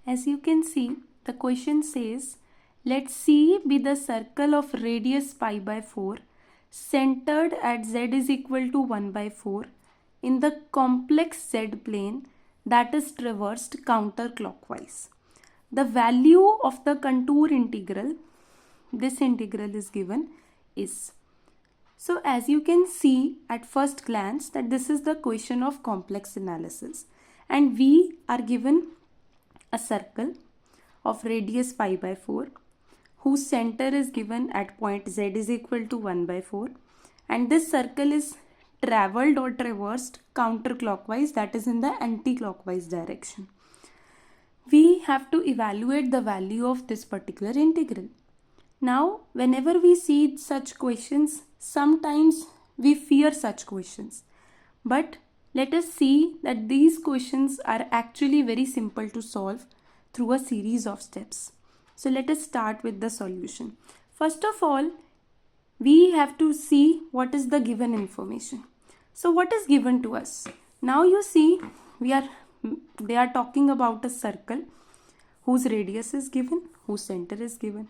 As you can see, the question says, let C be the circle of radius pi by 4 centered at z is equal to 1 by 4 in the complex z plane that is traversed counterclockwise. The value of the contour integral, this integral is given, is. So as you can see at first glance that this is the question of complex analysis, and we are given a circle of radius pi by 4 whose center is given at point z is equal to 1 by 4, and this circle is traveled or traversed counterclockwise, that is in the anti-clockwise direction. We have to evaluate the value of this particular integral. Now, whenever we see such questions, sometimes we fear such questions. But let us see that these questions are actually very simple to solve through a series of steps. So let us start with the solution. First of all, we have to see what is the given information. So what is given to us? Now you see they are talking about a circle whose radius is given, whose center is given.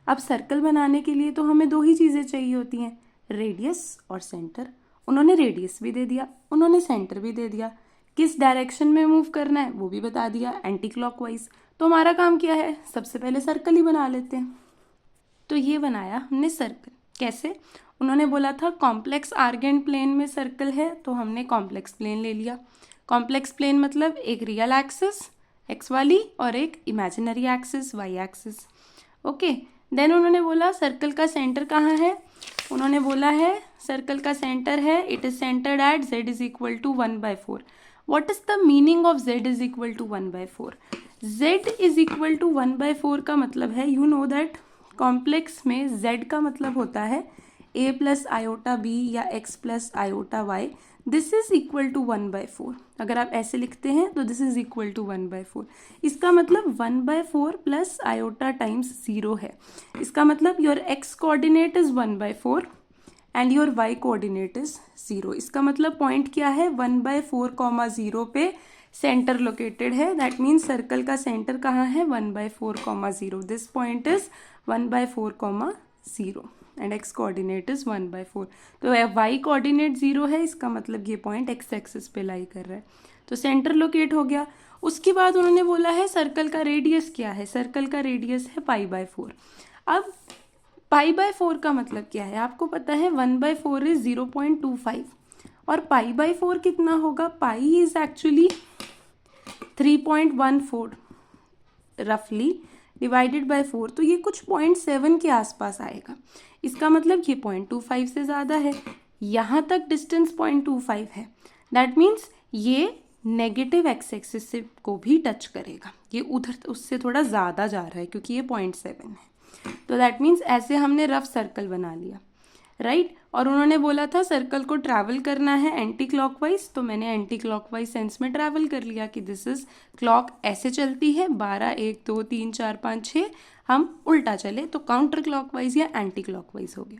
अब circle बनाने के लिए तो हमें दो ही चीज़ें चाहिए होती हैं, रेडियस और सेंटर. उन्होंने रेडियस भी दे दिया, उन्होंने सेंटर भी दे दिया. किस डायरेक्शन में मूव करना है वो भी बता दिया, एंटी क्लॉकवाइज. तो हमारा काम क्या है, सबसे पहले सर्कल ही बना लेते हैं. तो ये बनाया हमने सर्कल. कैसे? उन्होंने बोला था कॉम्प्लेक्स आर्गेंट प्लेन में सर्कल है, तो हमने कॉम्प्लेक्स प्लेन ले लिया. कॉम्प्लेक्स प्लेन मतलब एक रियल एक्सिस एक्स वाली और एक imaginary axis y axis. Okay. Then उन्होंने बोला सर्कल का सेंटर कहाँ है. उन्होंने बोला है सर्कल का सेंटर है, it is centred at z is equal to 1 by 4. What is the meaning of z is equal to 1 by 4? z is equal to 1 by 4 का मतलब है, यू नो दैट कॉम्प्लेक्स में z का मतलब होता है a प्लस आयोटा b या x plus iota y. This is equal to 1 by 4. अगर आप ऐसे लिखते हैं तो this is equal to 1 by 4. इसका मतलब 1 बाई 4 प्लस आयोटा टाइम्स 0 है. इसका मतलब your x coordinate is 1 by 4 and your y coordinate is 0. इसका मतलब पॉइंट क्या है, 1 बाई 4 कॉमा 0 पे सेंटर लोकेटेड है. दैट मीन्स सर्कल का सेंटर कहाँ है, 1 by 4 comma 0. This point is 1 by 4 comma 0 and x coordinate is 1 by 4. तो y कोऑर्डिनेट 0 है, इसका मतलब ये पॉइंट x एक्सिस पे लाई कर रहा है. तो सेंटर लोकेट हो गया. उसके बाद उन्होंने बोला है सर्कल का रेडियस क्या है. सर्कल का रेडियस है पाई बाई 4. अब पाई बाई 4 का मतलब क्या है, आपको पता है 1 बाई 4 इज 0.25 और पाई बाई 4 कितना होगा, पाई इज एक्चुअली 3.14 रफली डिवाइडेड बाय 4. तो ये कुछ 0.7 के आसपास आएगा. इसका मतलब ये 0.25 से ज़्यादा है. यहाँ तक डिस्टेंस 0.25 है. दैट मीन्स ये नेगेटिव एक्स एक्सिस से को भी टच करेगा. ये उधर उससे थोड़ा ज़्यादा जा रहा है क्योंकि ये 0.7 है. तो दैट मीन्स ऐसे हमने रफ सर्कल बना लिया, राइट. और उन्होंने बोला था सर्कल को ट्रैवल करना है एंटी क्लॉकवाइज, तो मैंने एंटी क्लॉकवाइज सेंस में ट्रैवल कर लिया कि दिस इज क्लॉक ऐसे चलती है 12 1 2 3 4 5 6, हम उल्टा चले तो काउंटर क्लॉकवाइज या एंटी क्लॉकवाइज हो गया.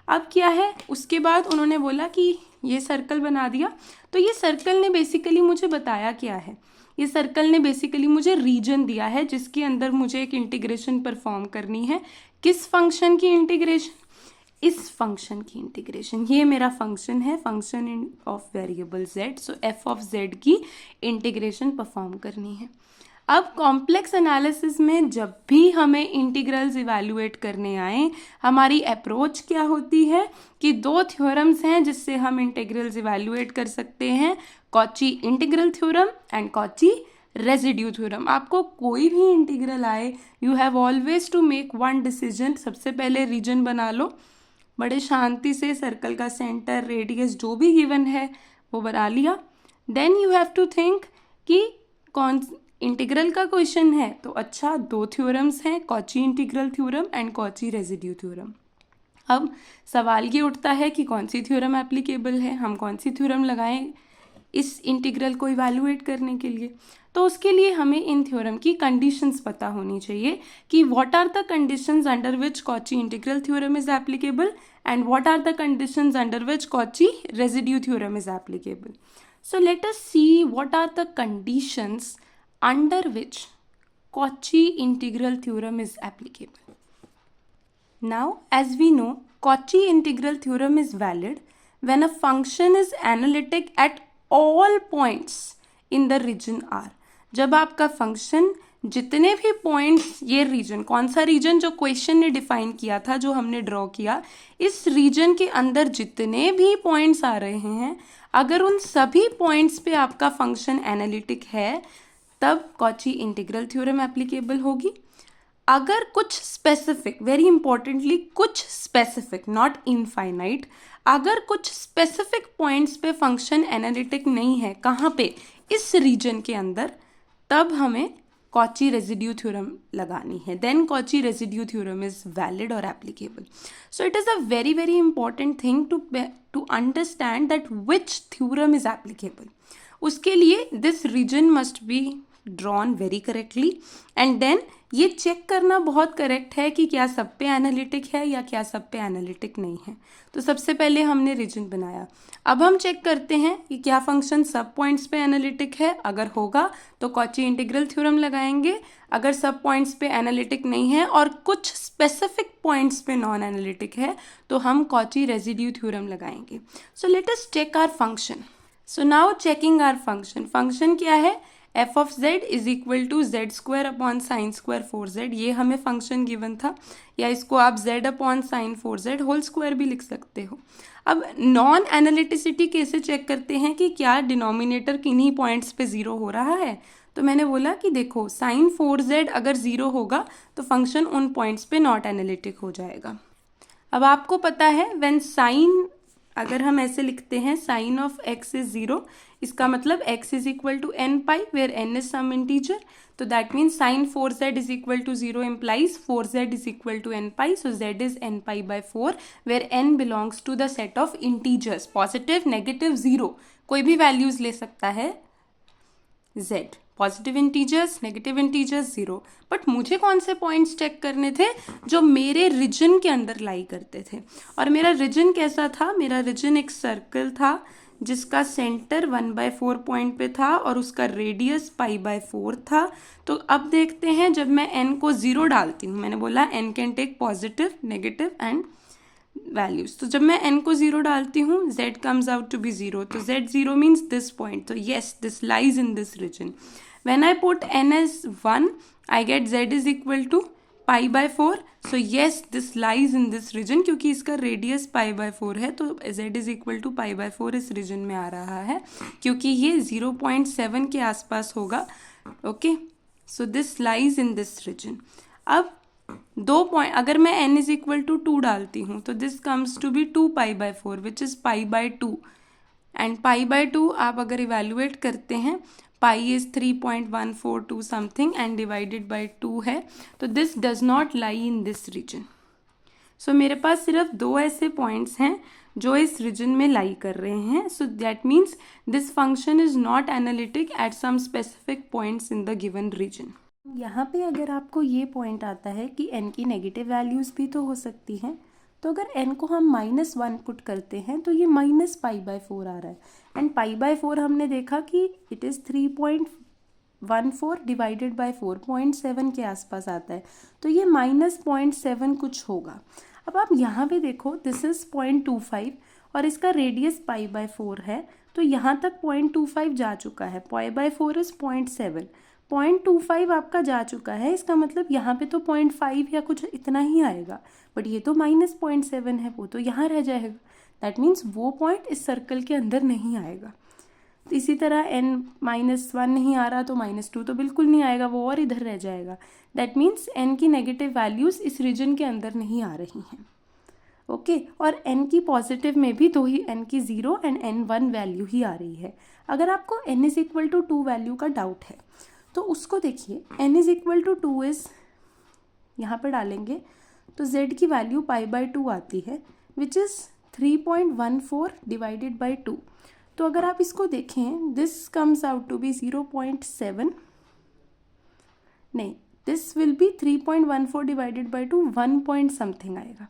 अब क्या है, उसके बाद उन्होंने बोला कि ये सर्कल बना दिया. तो ये सर्कल ने बेसिकली मुझे बताया क्या है, ये सर्कल ने बेसिकली मुझे रीजन दिया है जिसके अंदर मुझे एक इंटीग्रेशन परफॉर्म करनी है. किस फंक्शन की इंटीग्रेशन, इस फंक्शन की इंटीग्रेशन. ये मेरा फंक्शन है, function of variable z. So f of z की इंटीग्रेशन परफॉर्म करनी है. अब कॉम्प्लेक्स एनालिसिस में जब भी हमें इंटीग्रल्स इवैल्यूएट करने आए, हमारी अप्रोच क्या होती है कि दो थ्योरम्स हैं जिससे हम इंटीग्रल्स इवैल्यूएट कर सकते हैं, Cauchy integral theorem and Cauchy residue theorem. आपको कोई भी इंटीग्रल आए, you have always to make one decision. सबसे पहले रीजन बना लो, बड़े शांति से सर्कल का सेंटर रेडियस जो भी गिवन है वो बना लिया. Then you have to think कि कौन इंटीग्रल का क्वेश्चन है, तो अच्छा दो थ्योरम्स हैं, Cauchy integral theorem and Cauchy residue theorem. अब सवाल ये उठता है कि कौन सी थ्योरम एप्लीकेबल है, हम कौन सी थ्योरम लगाएं इस इंटीग्रल को इवैल्यूएट करने के लिए. तो उसके लिए हमें इन थ्योरम की कंडीशंस पता होनी चाहिए कि what are the conditions under which Cauchy integral theorem is applicable and what are the conditions under which Cauchy residue theorem is applicable. So let us see what are the conditions under which Cauchy integral theorem is applicable. Now, as we know, Cauchy integral theorem is valid when a function is analytic at all points in the region R. जब आपका function जितने भी points, ये reason, कौन सा reason जो question ने define किया था, जो हमने ड्रॉ किया, इस रीजन के अंदर जितने भी पॉइंट्स आ रहे हैं, अगर उन सभी पॉइंट्स पे आपका फंक्शन एनालिटिक है, तब कॉची इंटीग्रल थ्योरम एप्लीकेबल होगी. अगर कुछ स्पेसिफिक, वेरी इंपॉर्टेंटली कुछ स्पेसिफिक, नॉट इनफाइनाइट, अगर कुछ स्पेसिफिक पॉइंट्स पे फंक्शन एनालिटिक नहीं है, कहाँ पे, इस रीजन के अंदर, तब हमें कॉची रेजिड्यू थ्योरम लगानी है. Then Cauchy residue theorem is valid और applicable. So it is a very very important thing to understand that which theorem is applicable. उसके लिए this region must be drawn very correctly, and then ये check करना बहुत correct है कि क्या सब पे एनालिटिक है या क्या सब पे एनालिटिक नहीं है. तो सबसे पहले हमने रीजन बनाया. अब हम चेक करते हैं कि क्या फंक्शन सब पॉइंट्स पे एनालिटिक है. अगर होगा तो कॉची इंटीग्रल थ्योरम लगाएंगे. अगर सब पॉइंट्स पे एनालिटिक नहीं है और कुछ स्पेसिफिक पॉइंट्स पे नॉन एनालिटिक है, तो हम कॉची रेजिड्यू थ्योरम लगाएंगे. So let us check our function. So now checking our function. Function क्या है? F of z is equal to z square upon sine square 4z. ये हमें function given था, या इसको आप z upon sine 4z whole square भी लिख सकते हो. अब नॉन एनालिटिसिटी कैसे चेक करते हैं कि क्या डिनोमिनेटर किन्हीं पॉइंट्स पे ज़ीरो हो रहा है. तो मैंने बोला कि देखो, साइन 4z अगर ज़ीरो होगा तो फंक्शन उन पॉइंट्स पे नॉट एनालिटिक हो जाएगा. अब आपको पता है व्हेन साइन, अगर हम ऐसे लिखते हैं साइन ऑफ x इज 0, इसका मतलब x is equal to n pi where n is some integer. तो that means sine 4z is equal to 0 implies 4z is equal to n pi. So z is n pi by 4 where n belongs to the set of integers, positive, negative, 0, कोई भी values ले सकता है z. Positive integers, negative integers, 0. But मुझे कौन से points check करने थे? जो मेरे रीजन के अंदर लाई करते थे. और मेरा रीजन कैसा था? मेरा रीजन एक सर्कल था जिसका सेंटर 1/4 पॉइंट पे था और उसका रेडियस π/4 था. तो अब देखते हैं, जब मैं n को 0 डालती हूँ, मैंने बोला n can take positive, negative and values. तो जब मैं n को 0 डालती हूँ, z comes out to be 0. तो z0 मीन्स दिस पॉइंट. तो yes, this lies in this region. When I put n as 1, I get z is equal to π/4. So yes, this lies in this region, क्योंकि इसका radius π/4 है, तो z is equal to π/4 इस reason में आ रहा है, क्योंकि ये 0.7 के आसपास होगा. Okay, so this lies in this region. अब 2 पॉइंट, अगर मैं n इज इक्वल टू 2 डालती हूँ, तो this comes to be 2 π/4 which is π/2. And π/2 आप अगर इवेल्युएट करते हैं, pi is 3.142 something and divided by 2 है, तो this does not lie in this region. So मेरे पास सिर्फ 2 ऐसे पॉइंट्स हैं जो इस रीजन में लाई कर रहे हैं. So that means this function is not analytic at some specific points in the given region. यहाँ पे अगर आपको ये पॉइंट आता है कि n की नेगेटिव वैल्यूज़ भी तो हो सकती हैं, तो अगर n को हम -1 पुट करते हैं तो ये -π/4 आ रहा है. एंड π/4 हमने देखा कि इट इज़ 3.14 डिवाइडेड बाई 4.7 के आसपास आता है, तो ये -0.7 कुछ होगा. अब आप यहाँ पे देखो, दिस इज़ 0.25 और इसका रेडियस π/4 है, तो यहाँ तक 0.25 जा चुका है. π/4 इज़ 0.7, 0.25 आपका जा चुका है. इसका मतलब यहाँ पे तो 0.5 या कुछ इतना ही आएगा, बट ये तो -0.7 है, वो तो यहाँ रह जाएगा. दैट मीन्स वो पॉइंट इस सर्कल के अंदर नहीं आएगा. तो इसी तरह n-1 नहीं आ रहा तो -2 तो बिल्कुल नहीं आएगा, वो और इधर रह जाएगा. दैट मीन्स n की नेगेटिव वैल्यूज़ इस रीजन के अंदर नहीं आ रही हैं. ओके, और n की पॉजिटिव में भी दो ही, n की 0 एंड n1 वैल्यू ही आ रही है. अगर आपको n is equal to 2 value का डाउट है, तो उसको देखिए, n is equal to 2 is, यहाँ पर डालेंगे तो z की वैल्यू π/2 आती है, विच इज़ 3.14 डिवाइडेड बाई 2. तो अगर आप इसको देखें, this comes out to be 0.7, नहीं, this will be 3.14 divided by 2, 1 point something आएगा.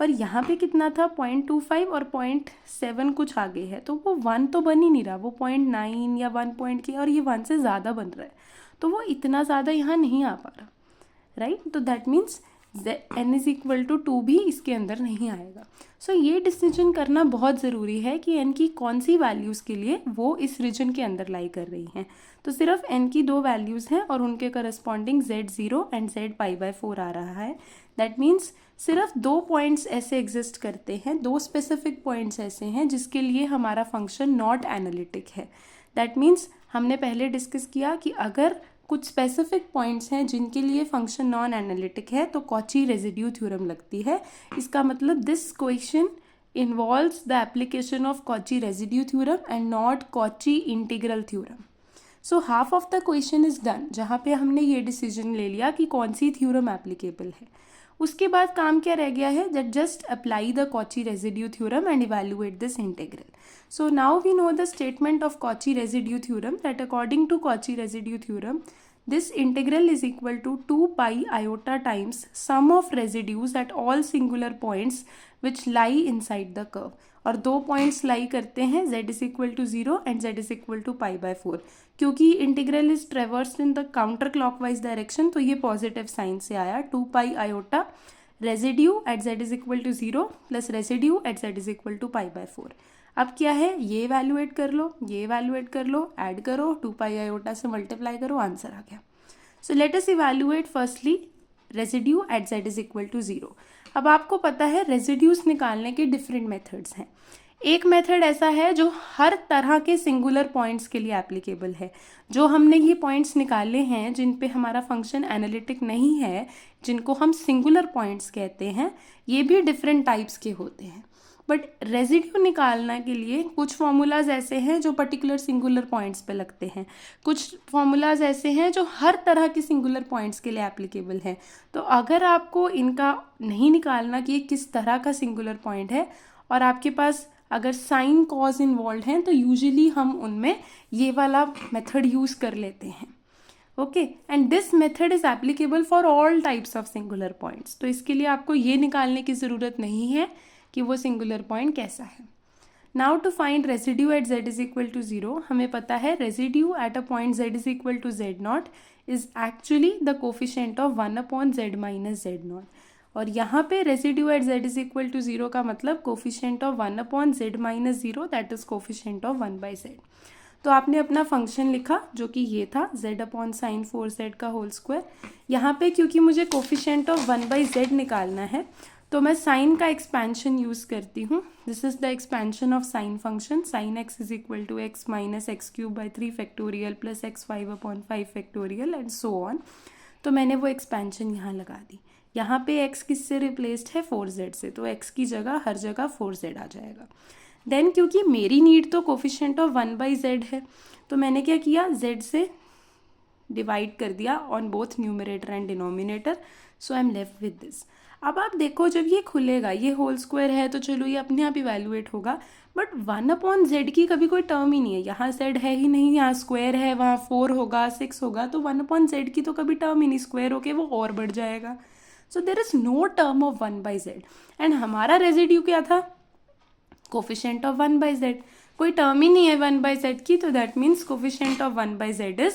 पर यहाँ पे कितना था? 0.25 और 0.7 कुछ आगे है, तो वो 1 तो बन ही नहीं रहा, वो 0.9 या 1 पॉइंट की, और ये 1 से ज़्यादा बन रहा है. तो वो इतना ज़्यादा यहाँ नहीं आ पा रहा, राइट। तो that means n is equal to 2 भी इसके अंदर नहीं आएगा। सो ये डिसीजन करना बहुत ज़रूरी है कि n की कौन सी वैल्यूज़ के लिए वो इस रीजन के अंदर लाई कर रही हैं। तो सिर्फ n की 2 वैल्यूज़ हैं और उनके करस्पॉन्डिंग z0 एंड z π/4 आ रहा है। दैट मीन्स सिर्फ 2 पॉइंट्स ऐसे एग्जिस्ट करते हैं, 2 स्पेसिफिक पॉइंट्स ऐसे हैं जिसके लिए हमारा फंक्शन नॉट एनालिटिक है। दैट मीन्स हमने पहले डिस्कस किया कि अगर कुछ स्पेसिफिक पॉइंट्स हैं जिनके लिए फंक्शन नॉन एनालिटिक है तो कॉची रेजिड्यू थ्योरम लगती है। इसका मतलब this question involves the application of Cauchy residue theorem and not Cauchy integral theorem. So half of the question is done, जहाँ पे हमने ये डिसीजन ले लिया कि कौन सी थ्योरम एप्लीकेबल है। उसके बाद काम क्या रह गया है, that just apply the Cauchy residue theorem and evaluate this integral. So now we know the statement of Cauchy residue theorem, that according to Cauchy residue theorem, this integral is equal to 2 pi iota times sum of residues at all singular points which lie inside the curve. और 2 points लाई करते हैं z is equal to 0 and z is equal to π/4। क्योंकि integral is traversed in the counter clockwise direction तो ये positive sign से आया। 2 pi iota residue at z is equal to 0 plus residue at z is equal to π/4। अब क्या है, ये evaluate कर लो, ये इवैल्यूएट कर लो, ऐड करो, 2 pi iota से मल्टीप्लाई करो, आंसर आ गया। So let us evaluate firstly residue at z is equal to 0। अब आपको पता है रेजिड्यूज निकालने के डिफरेंट मेथड्स हैं। एक मेथड ऐसा है जो हर तरह के सिंगुलर पॉइंट्स के लिए एप्लीकेबल है। जो हमने ये पॉइंट्स निकाले हैं जिन पे हमारा फंक्शन एनालिटिक नहीं है, जिनको हम सिंगुलर पॉइंट्स कहते हैं, ये भी डिफरेंट टाइप्स के होते हैं। बट रेजिड्यू निकालने के लिए कुछ फॉर्मूलाज ऐसे हैं जो पर्टिकुलर सिंगुलर पॉइंट्स पे लगते हैं, कुछ फॉर्मूलाज ऐसे हैं जो हर तरह के सिंगुलर पॉइंट्स के लिए एप्लीकेबल है। तो अगर आपको इनका नहीं निकालना कि ये किस तरह का सिंगुलर पॉइंट है और आपके पास अगर साइन कॉज इन्वॉल्व हैं तो यूजुअली हम उनमें ये वाला मेथड यूज़ कर लेते हैं। Okay, and this method is applicable for all types of singular points. तो इसके लिए आपको ये निकालने की ज़रूरत नहीं है कि वो सिंगुलर पॉइंट कैसा है। Now to find residue at z is equal to 0, हमें पता है residue at a point z is equal to z0 is actually the coefficient of 1/z minus z0। और यहाँ पे residue at z is equal to 0 का मतलब coefficient of 1/z minus 0, that is coefficient of 1/z। तो आपने अपना function लिखा जो कि ये था z/sin 4z का होल स्क्वायर। यहाँ पे क्योंकि मुझे कोफिशिएंट ऑफ 1/z निकालना है तो मैं साइन का एक्सपेंशन यूज़ करती हूँ। This is the expansion of sine function, sine x is equal to x minus x³ 3 plus x5/5 factorial and so on. तो मैंने वो एक्सपेंशन यहाँ लगा दी। यहाँ पे x किससे रिप्लेस्ड है, 4z से, तो x की जगह हर जगह 4z आ जाएगा। देन क्योंकि मेरी नीड तो कोफिशिएंट ऑफ 1/z है तो मैंने क्या किया, z से डिवाइड कर दिया on both numerator and denominator. So I am left with this. अब आप देखो जब ये खुलेगा, ये होल स्क्वायर है तो चलो ये अपने आप इवैल्यूएट होगा, बट 1/z की कभी कोई टर्म ही नहीं है। यहाँ z है ही नहीं, यहाँ स्क्वायर है, वहाँ 4 होगा, 6 होगा, तो 1/z की तो कभी टर्म ही नहीं, स्क्वायर होके वो और बढ़ जाएगा। So there is no term of 1/z and हमारा रेजिड्यू क्या था, कोफिशिएंट ऑफ 1/z। कोई टर्म ही नहीं है 1/z की, तो that means coefficient of 1/z is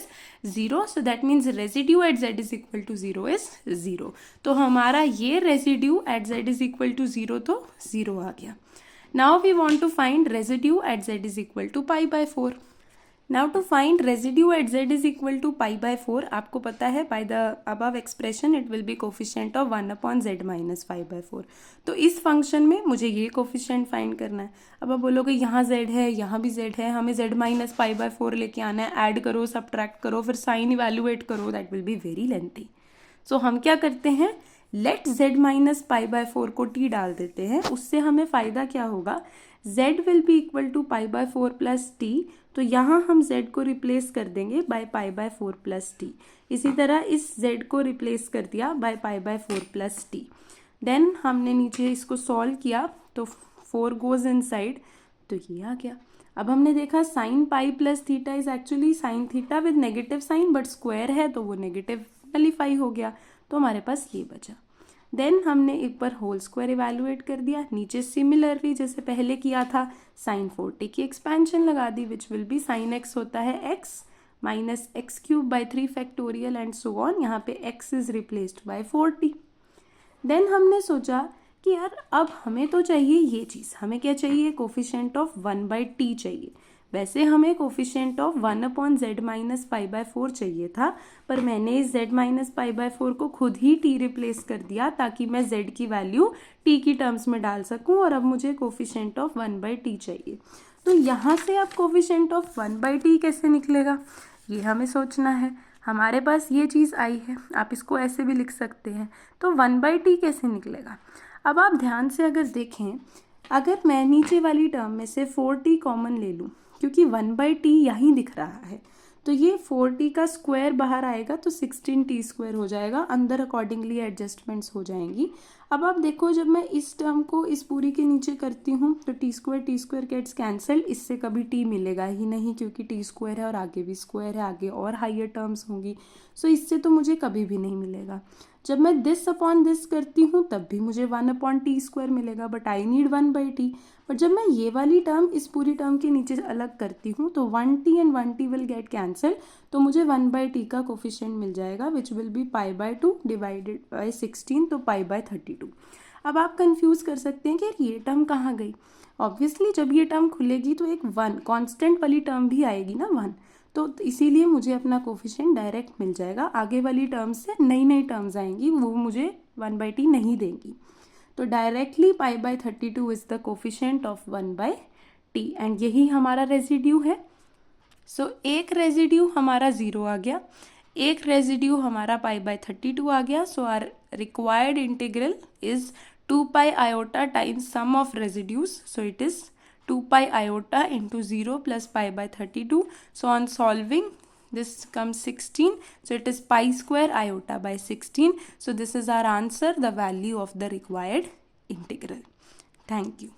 0। So that means residue at z is equal to 0 is 0। तो हमारा ये residue at z is equal to 0 तो 0 आ गया। Now we want to find residue at z is equal to π/4। Now to find residue at z is equal to π/4, आपको पता है by the above expression it will be coefficient of 1/z minus π/4। तो इस function में मुझे ये coefficient find करना है। अब आप बोलोगे यहाँ z है, यहाँ भी z है, हमें z माइनस π/4 लेके आना है, ऐड करो, सब्ट्रैक्ट करो, फिर साइन इवैल्यूएट करो, that will be very lengthy. So हम क्या करते हैं, लेट z माइनस π/4 को t डाल देते हैं। उससे हमें फ़ायदा क्या होगा, z will be equal to π/4 plus t, तो यहाँ हम z को रिप्लेस कर देंगे बाय π/4 प्लस टी। इसी तरह इस z को रिप्लेस कर दिया बाय π/4 प्लस टी। देन हमने नीचे इसको सॉल्व किया तो 4 गोज इनसाइड, तो ये आ गया। अब हमने देखा sine pi plus theta is actually sine theta with negative sine, but square है तो वो नेगेटिव नलीफाई हो गया, तो हमारे पास ये बचा। देन हमने एक बार होल स्क्वायर इवैल्यूएट कर दिया, नीचे सिमिलरली जैसे पहले किया था साइन 4t की एक्सपेंशन लगा दी, which will be sine x होता है x minus x cube by 3 factorial and so on. यहाँ पे x is replaced by 40. Then हमने सोचा कि यार अब हमें तो चाहिए ये चीज़, हमें क्या चाहिए, कोफिशिएंट ऑफ 1/t चाहिए. वैसे हमें coefficient of 1/z minus pi by 4 चाहिए था, पर मैंने इस z माइनस पाई बाय 4 को खुद ही t रिप्लेस कर दिया ताकि मैं z की वैल्यू t की टर्म्स में डाल सकूं, और अब मुझे कोफिशिएंट ऑफ 1/t चाहिए. तो यहाँ से अब कोफिशिएंट ऑफ 1/t कैसे निकलेगा, ये हमें सोचना है. हमारे पास ये चीज़ आई है, आप इसको ऐसे भी लिख सकते हैं. तो 1/t कैसे निकलेगा. अब आप ध्यान से अगर देखें, अगर मैं नीचे वाली टर्म में से 4t कॉमन ले लूँ, क्योंकि 1/t यहीं दिख रहा है, तो ये 4t का स्क्वायर बाहर आएगा तो 16t स्क्वायर हो जाएगा. अंदर अकॉर्डिंगली एडजस्टमेंट्स हो जाएंगी. अब आप देखो, जब मैं इस टर्म को इस पूरी के नीचे करती हूँ तो t स्क्वायर गेट्स कैंसिल. इससे कभी t मिलेगा ही नहीं क्योंकि t स्क्वायर है और आगे भी स्क्वायर है, आगे और हायर टर्म्स होंगी. सो इससे तो मुझे कभी भी नहीं मिलेगा. जब मैं दिस अपॉन दिस करती हूँ तब भी मुझे 1/t स्क्वायर मिलेगा, but I need 1/t. But जब मैं ये वाली टर्म इस पूरी टर्म के नीचे अलग करती हूँ तो 1t and 1t will get cancel, तो मुझे 1/t का कोफिशिएंट मिल जाएगा which will be π/2 divided by 16, तो π/32. अब आप कंफ्यूज कर सकते हैं कि ये टर्म कहाँ गई. ऑब्वियसली जब ये टर्म खुलेगी तो एक 1 कॉन्स्टेंट वाली टर्म भी आएगी ना, 1, तो इसीलिए मुझे अपना कोफिशिएंट डायरेक्ट मिल जाएगा. आगे वाली टर्म से नई नई टर्म्स आएंगी, वो मुझे 1/t नहीं देंगी. तो directly π/32 is the coefficient of 1/t and यही हमारा रेजिड्यू है. सो एक रेजिड्यू हमारा 0 आ गया, एक रेजिड्यू हमारा π/32 आ गया. So our required integral is 2π iota times sum of residues. So it is 2π iota into 0 plus π/32. So on solving, this comes 16. So it is pi square iota by 16. So this is our answer, the value of the required integral. Thank you.